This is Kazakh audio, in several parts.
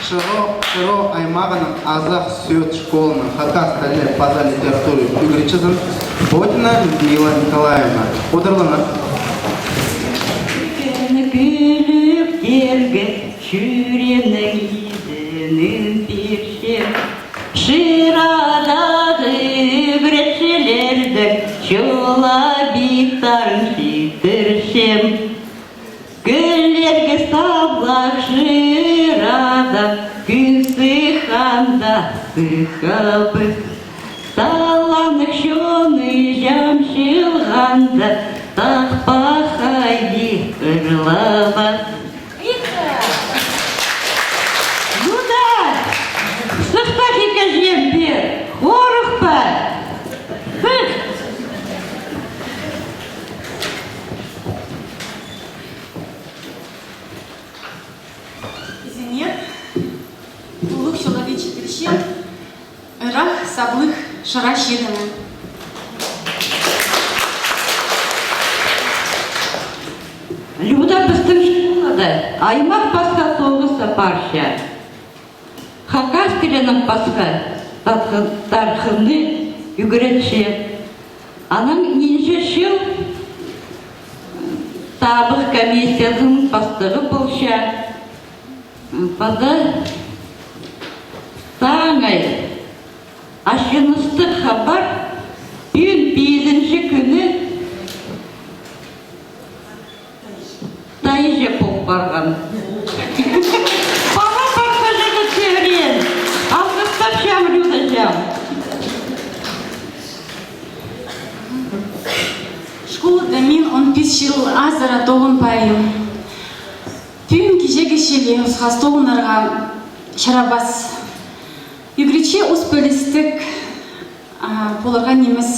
Шыро аймағының Азақ Сөт школының хакас тілі паза литературы үйгіречізін Бодина Людмила Николаевна. Отырлыңыз. Күліп тергі шүренің езінің першем, Шырадағы біретшілердің жола биттарын шитіршем. Гүллерге саблақ шырада, күн сыханда сыхабы. Саланық шоны жамшылғанда, тақпақай қырлаба. Люда, сықтақ еке жемпе, хорық па? Сық! Улух человечий перещен, рах саблых шара щеданы. Люда біздің школада аймақ басқа соғысы парша. Хакас тілінің басқа тархымны үгіретші. Аның нинже шыл табық комиссияның бастығы болша. Бада таңай ашынысты хабар үйін 5-ші күні тайже болып барған. Бала барса жағы сөйлен, алғыстап жам, Люда жам. Школада мен 15 жыл азыра тоғын пайым. Түйін кежегі шеле ұсқас тоғынарға шарабас. Үгрече ұс бөлістік болырған неміз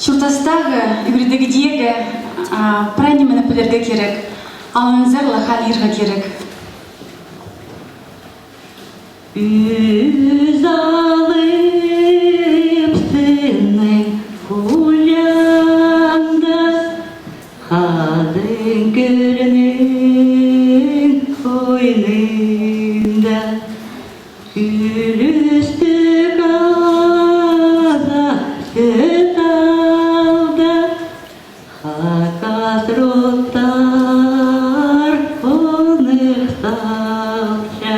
шұртастағы үгредегі дегі прайнемені пілерге керек, алынызар лахал ерға керек. Үз алып сінің кулянда, қадың көрінің ойнында, күлістік ада сөт алда, хакас роттар қонық салша.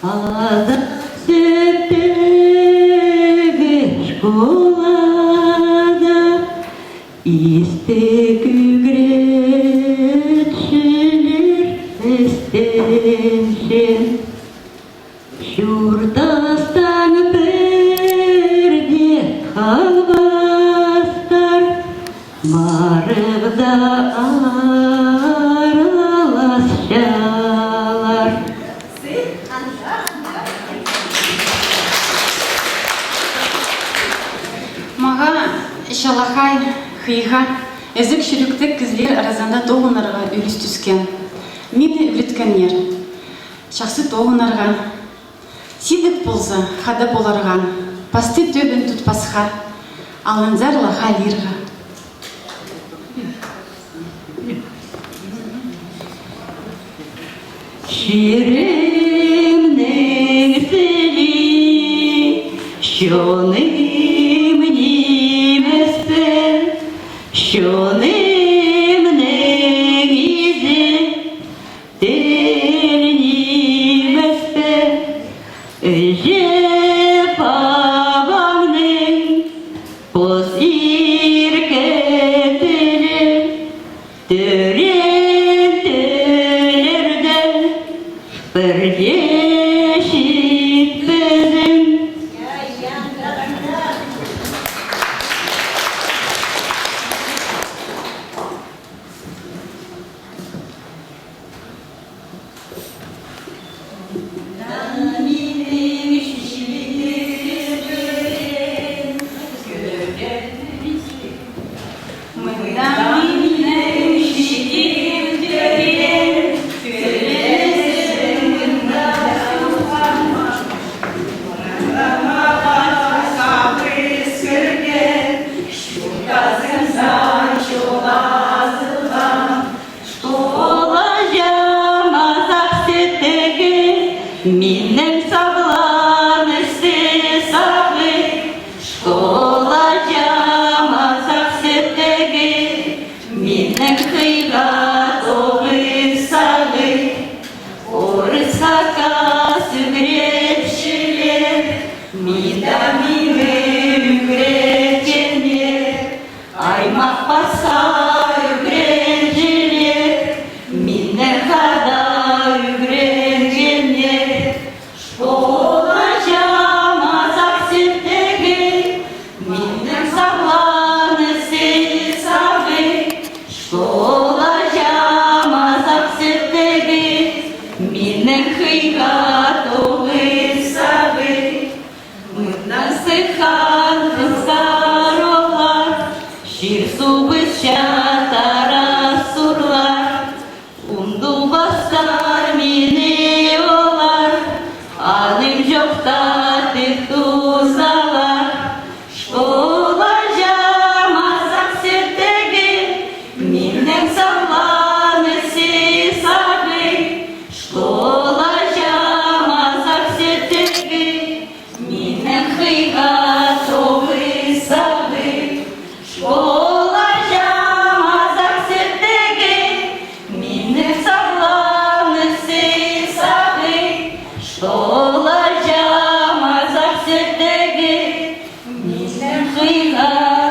Ада сөттегі школада истек үгретшілер істеншен. Шуртастан бірде қалбастар, марығда аралас шалар. Маға шалахай, хыйға, әзік шүріктік кізлер аразанда тоғынарға үліс түскен. Мені үліткенер, шақсы тоғынарға. Сидік болса, хада боларға, пасты төбін тұтпасқа, алынзар лаха лирға. Ширемнің сілі, шоным немеспен, шонымның изе, тел немеспен, жеп абамның пос иркетілі, түрен төлерді бірге шитпізім. Даминің шекем төбен, Минем сабланысы сабы, школа жамазак сетеги, минем хыйга тобы сабы, орысака сүгретшілер, мида мими үгреткенер, аймақ баса үгренжелер, минем хада үгренгенер, школа жамазак сетеги, минем сабланысы сабы, школа жамазак сетеги, минем хыйга тобы сабы, насыхан кыздар олар, шир субыз шатара сурлар, унду бастар мені олар, аным жоқта тек тузалар. Школа жамазак сетеги, минем сабланысы сабы, школа жамазак сетеги, минем хыйга тобы сабы, школа жамазак сетеги, минем сабланысы сабы, школа жамазак сетеги, минем хыйга